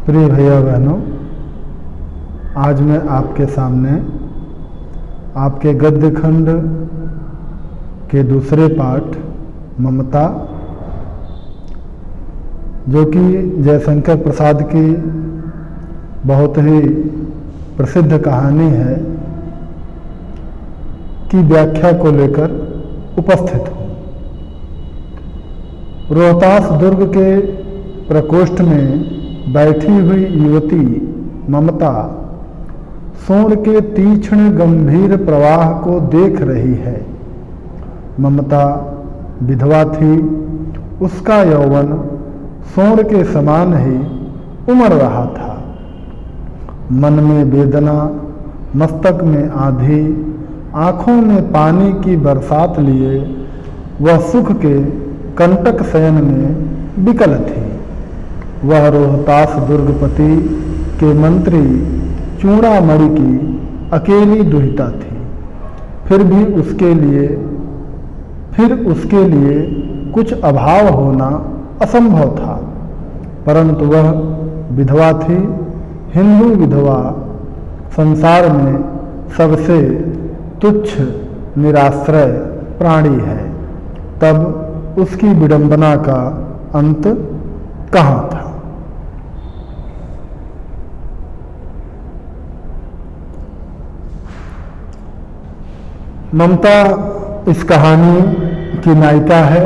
प्रिय भैया बहनों, आज मैं आपके सामने आपके गद्य खंड के दूसरे पाठ ममता, जो कि जयशंकर प्रसाद की बहुत ही प्रसिद्ध कहानी है, की व्याख्या को लेकर उपस्थित हूँ। रोहतास दुर्ग के प्रकोष्ठ में बैठी हुई युवती ममता सोन के तीक्ष्ण गंभीर प्रवाह को देख रही है। ममता विधवा थी, उसका यौवन सोन के समान ही उमड़ रहा था। मन में वेदना, मस्तक में आंधी, आंखों में पानी की बरसात लिए वह सुख के कंटक शयन में विकल थी। वह रोहतास दुर्गपति के मंत्री चूड़ामणि की अकेली दुहिता थी। फिर उसके लिए कुछ अभाव होना असंभव था, परंतु वह विधवा थी। हिंदू विधवा संसार में सबसे तुच्छ निराश्रय प्राणी है। तब उसकी विडंबना का अंत कहाँ था? ममता इस कहानी की नायिका है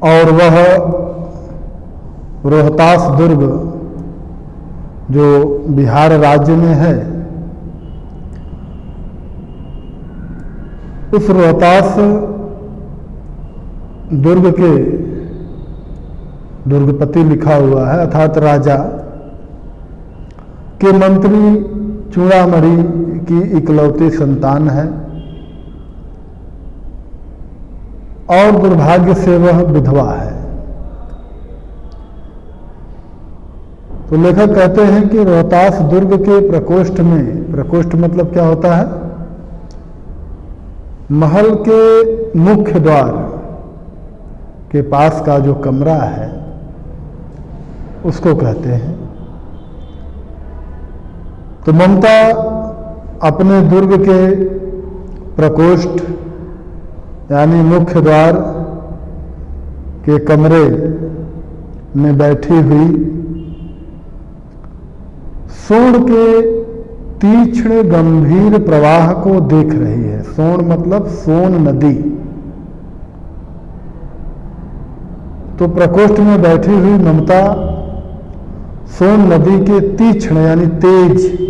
और वह रोहतास दुर्ग, जो बिहार राज्य में है, उस रोहतास दुर्ग के दुर्गपति लिखा हुआ है, अर्थात राजा के मंत्री चूड़ामणि की इकलौती संतान है और दुर्भाग्य से वह विधवा है। तो लेखक कहते हैं कि रोहतास दुर्ग के प्रकोष्ठ में, प्रकोष्ठ मतलब क्या होता है? महल के मुख्य द्वार के पास का जो कमरा है उसको कहते हैं। तो ममता अपने दुर्ग के प्रकोष्ठ यानी मुख्य द्वार के कमरे में बैठी हुई सोन के तीक्ष्ण गंभीर प्रवाह को देख रही है। सोन मतलब सोन नदी। तो प्रकोष्ठ में बैठी हुई ममता सोन नदी के तीक्ष्ण यानी तेज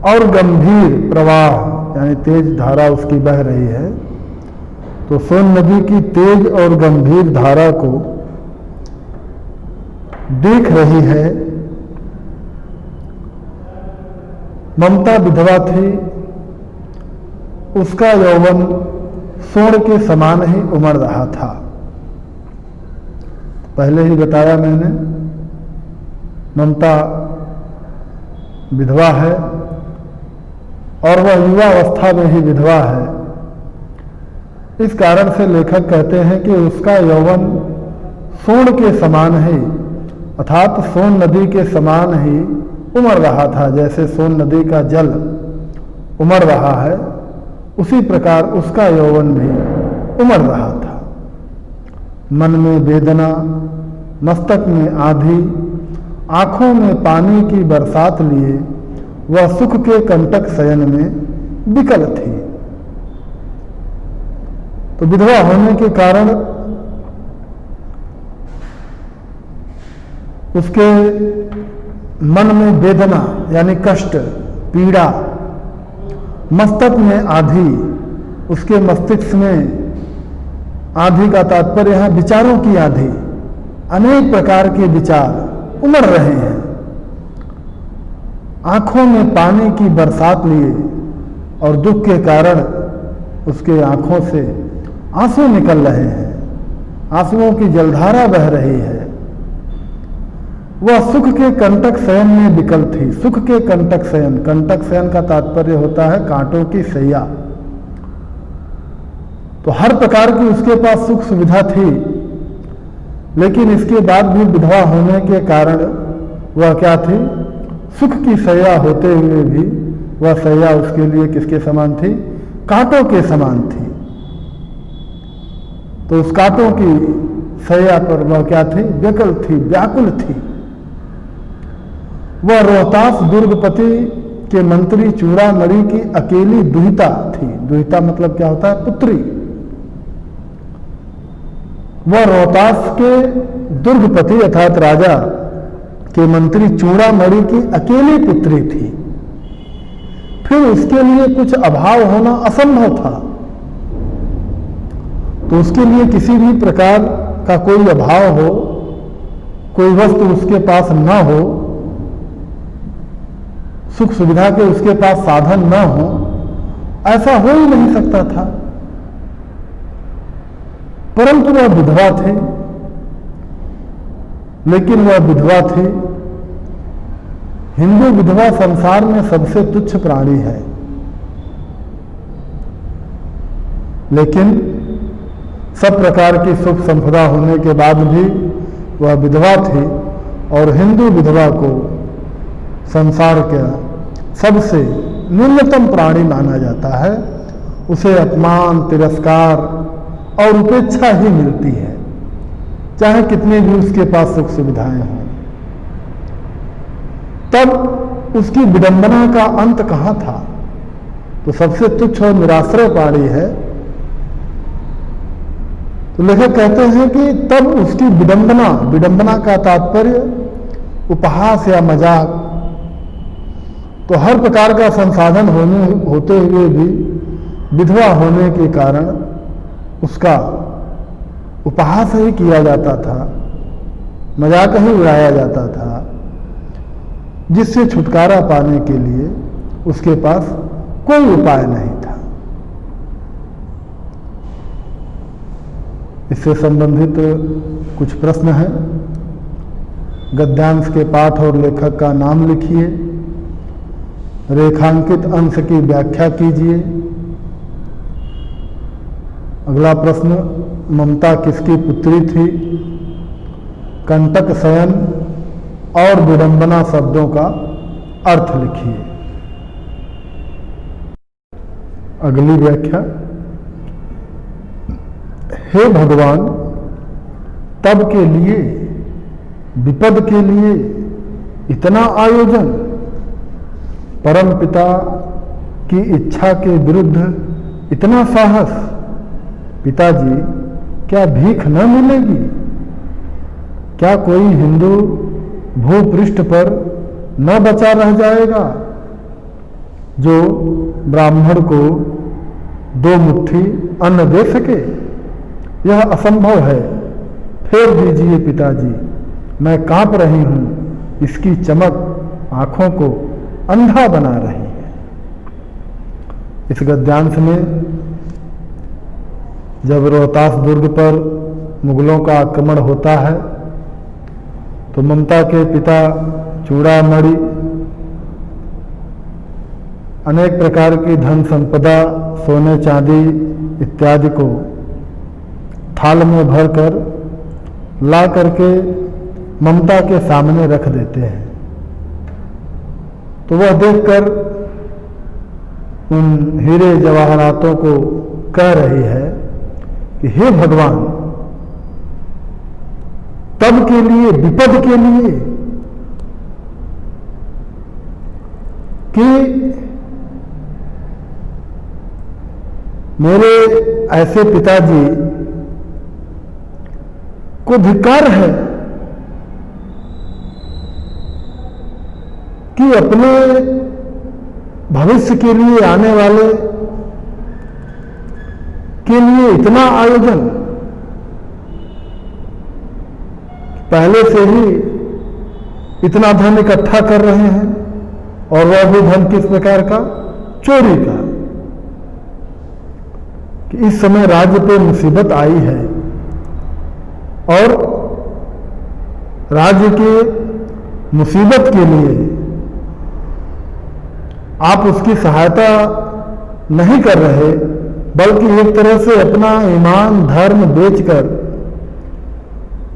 और गंभीर प्रवाह यानी तेज धारा उसकी बह रही है। तो सोन नदी की तेज और गंभीर धारा को देख रही है। ममता विधवा थी, उसका यौवन सोन के समान ही उमड़ रहा था। पहले ही बताया मैंने, ममता विधवा है और वह युवा अवस्था में ही विधवा है। इस कारण से लेखक कहते हैं कि उसका यौवन सोन के समान ही, अर्थात सोन नदी के समान ही उमड़ रहा था। जैसे सोन नदी का जल उमड़ रहा है, उसी प्रकार उसका यौवन भी उमड़ रहा था। मन में वेदना, मस्तक में आंधी, आंखों में पानी की बरसात लिए वह सुख के कंटक शयन में विकल थी। तो विधवा होने के कारण उसके मन में वेदना यानी कष्ट, पीड़ा, मस्तक में आंधी, उसके मस्तिष्क में आंधी का तात्पर्य है विचारों की आंधी। अनेक प्रकार के विचार उमड़ रहे हैं। आंखों में पानी की बरसात लिए और दुख के कारण उसके आंखों से आंसू निकल रहे हैं, आंसुओं की जलधारा बह रही है। वह सुख के कंटक शयन में विकल थी। सुख के कंटक शयन, कंटक शयन का तात्पर्य होता है कांटों की सैया। तो हर प्रकार की उसके पास सुख सुविधा थी, लेकिन इसके बाद भी विधवा होने के कारण वह क्या थी, सुख की सैया होते हुए भी वह सैया उसके लिए किसके समान थी, कांटों के समान थी। तो उस कांटों की सैया पर वह क्या थी, व्यकुल थी, व्याकुल थी। वह रोहतास दुर्गपति के मंत्री चूड़ामणि की अकेली दुहिता थी। दुहिता मतलब क्या होता है, पुत्री। वह रोहतास के दुर्गपति अर्थात राजा के मंत्री चूड़ामणि की अकेली पुत्री थी। फिर उसके लिए कुछ अभाव होना असंभव था। तो उसके लिए किसी भी प्रकार का कोई अभाव हो, कोई वस्तु उसके पास न हो, सुख सुविधा के उसके पास साधन न हो, ऐसा हो ही नहीं सकता था। परंतु वह विधवा थे। लेकिन वह विधवा थी। हिंदू विधवा संसार में सबसे तुच्छ प्राणी है, लेकिन सब प्रकार की सुख संपदा होने के बाद भी वह विधवा थी। और हिंदू विधवा को संसार का सबसे न्यूनतम प्राणी माना जाता है। उसे अपमान, तिरस्कार और उपेक्षा ही मिलती है, चाहे कितने भी उसके पास सुख सुविधाएं हों। तब उसकी विडंबना का अंत कहां था। तो सबसे तुच्छ और निराश्रय प्राणी है। तो लेखक कहते हैं कि तब उसकी विडंबना, विडंबना का तात्पर्य उपहास या मजाक, तो हर प्रकार का संसाधन होते हुए भी विधवा होने के कारण उसका उपहास ही किया जाता था, मजाक ही उड़ाया जाता था, जिससे छुटकारा पाने के लिए उसके पास कोई उपाय नहीं था। इससे संबंधित कुछ प्रश्न हैं। गद्यांश के पाठ और लेखक का नाम लिखिए, रेखांकित अंश की व्याख्या कीजिए। अगला प्रश्न, ममता किसकी पुत्री थी? कंटक शयन और विडंबना शब्दों का अर्थ लिखिए। अगली व्याख्या, हे भगवान, तब के लिए, विपद के लिए इतना आयोजन, परम पिता की इच्छा के विरुद्ध इतना साहस, पिताजी क्या भीख न मिलेगी? क्या कोई हिंदू भूपृष्ठ पर न बचा रह जाएगा जो ब्राह्मण को 2 मुट्ठी अन्न दे सके? यह असंभव है। फेर दीजिए पिताजी, मैं कांप रही हूं। इसकी चमक आंखों को अंधा बना रही है। इस गद्यांश में जब रोहतास दुर्ग पर मुगलों का आक्रमण होता है तो ममता के पिता चूड़ामणि अनेक प्रकार की धन संपदा, सोने चांदी इत्यादि को थाल में भरकर ला करके ममता के सामने रख देते हैं। तो वह देखकर उन हीरे जवाहरातों को कह रही है कि हे भगवान, तब के लिए, विपद के लिए, कि मेरे ऐसे पिताजी को धिक्कार है कि अपने भविष्य के लिए, आने वाले के लिए इतना आयोजन, पहले से ही इतना धन इकट्ठा कर रहे हैं, और वह भी धन किस प्रकार का? चोरी का। कि इस समय राज्य पे मुसीबत आई है और राज्य के मुसीबत के लिए आप उसकी सहायता नहीं कर रहे, बल्कि एक तरह से अपना ईमान, धर्म बेचकर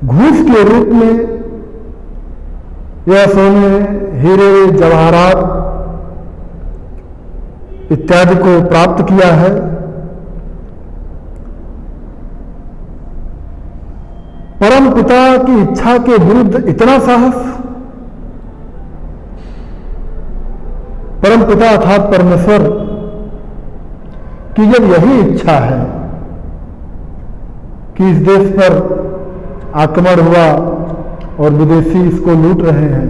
घूस के रूप में यह सोने, हीरे, जवाहरात इत्यादि को प्राप्त किया है। परम पिता की इच्छा के विरुद्ध इतना साहस, परम पिता अर्थात परमेश्वर की जब यही इच्छा है कि इस देश पर आक्रमण हुआ और विदेशी इसको लूट रहे हैं,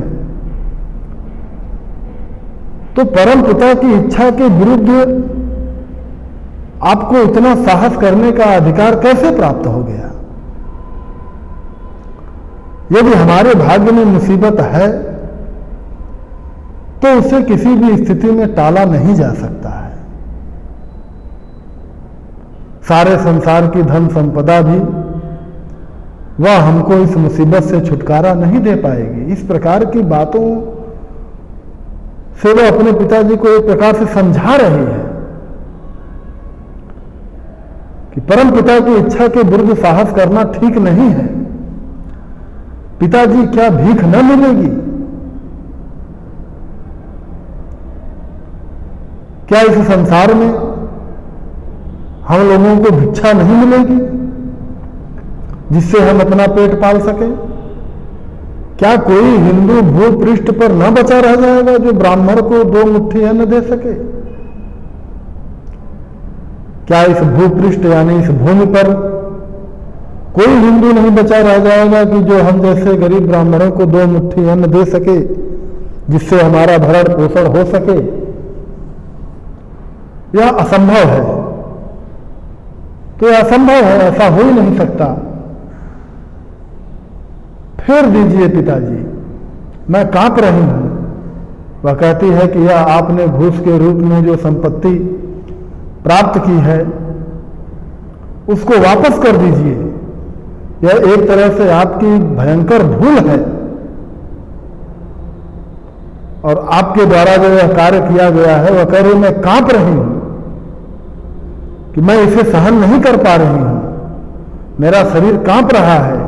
तो परम पिता की इच्छा के विरुद्ध आपको इतना साहस करने का अधिकार कैसे प्राप्त हो गया? यदि हमारे भाग्य में मुसीबत है तो उसे किसी भी स्थिति में टाला नहीं जा सकता है। सारे संसार की धन संपदा भी वह हमको इस मुसीबत से छुटकारा नहीं दे पाएगी। इस प्रकार की बातों से वह अपने पिताजी को एक प्रकार से समझा रही है कि परम पिता की इच्छा के विरुद्ध साहस करना ठीक नहीं है। पिताजी, क्या भीख न मिलेगी? क्या इस संसार में हम लोगों को भिक्षा नहीं मिलेगी जिससे हम अपना पेट पाल सकें? क्या कोई हिंदू भूपृष्ठ पर न बचा रह जाएगा जो ब्राह्मण को 2 मुट्ठी अन्न दे सके? क्या इस भूपृष्ठ यानी इस भूमि पर कोई हिंदू नहीं बचा रह जाएगा कि जो हम जैसे गरीब ब्राह्मणों को 2 मुट्ठी अन्न दे सके, जिससे हमारा भरण पोषण हो सके? यह असंभव है। तो यह असंभव है, ऐसा हो ही नहीं सकता। फेर दीजिए पिताजी, मैं कांप रही हूं। वह कहती है कि यह आपने घूस के रूप में जो संपत्ति प्राप्त की है उसको वापस कर दीजिए। यह एक तरह से आपकी भयंकर भूल है और आपके द्वारा जो यह कार्य किया गया है, वह कह रही मैं कांप रही हूं कि मैं इसे सहन नहीं कर पा रही हूं। मेरा शरीर कांप रहा है।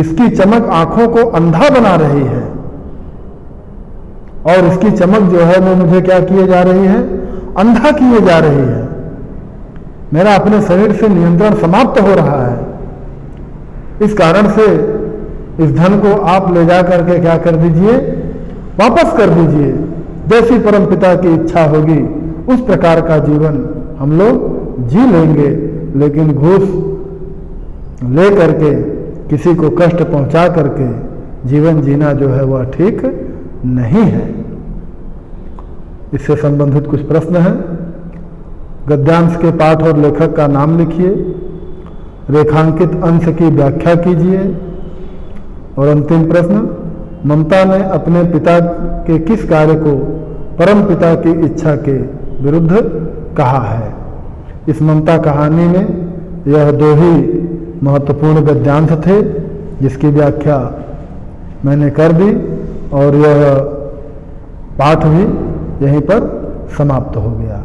इसकी चमक आंखों को अंधा बना रही है और इसकी चमक जो है वो मुझे क्या किए जा रही है? अंधा किए जा रही है। मेरा अपने शरीर से नियंत्रण समाप्त हो रहा है। इस कारण से इस धन को आप ले जा करके क्या कर दीजिए? वापस कर दीजिए। जैसी परम पिता की इच्छा होगी उस प्रकार का जीवन हम लोग जी लेंगे, लेकिन घूस ले करके किसी को कष्ट पहुंचा करके जीवन जीना जो है वह ठीक नहीं है। इससे संबंधित कुछ प्रश्न हैं। गद्यांश के पाठ और लेखक का नाम लिखिए, रेखांकित अंश की व्याख्या कीजिए और अंतिम प्रश्न, ममता ने अपने पिता के किस कार्य को परम पिता की इच्छा के विरुद्ध कहा है? इस ममता कहानी में यह 2 ही महत्वपूर्ण गद्यांश थे जिसकी व्याख्या मैंने कर दी और यह पाठ भी यहीं पर समाप्त हो गया।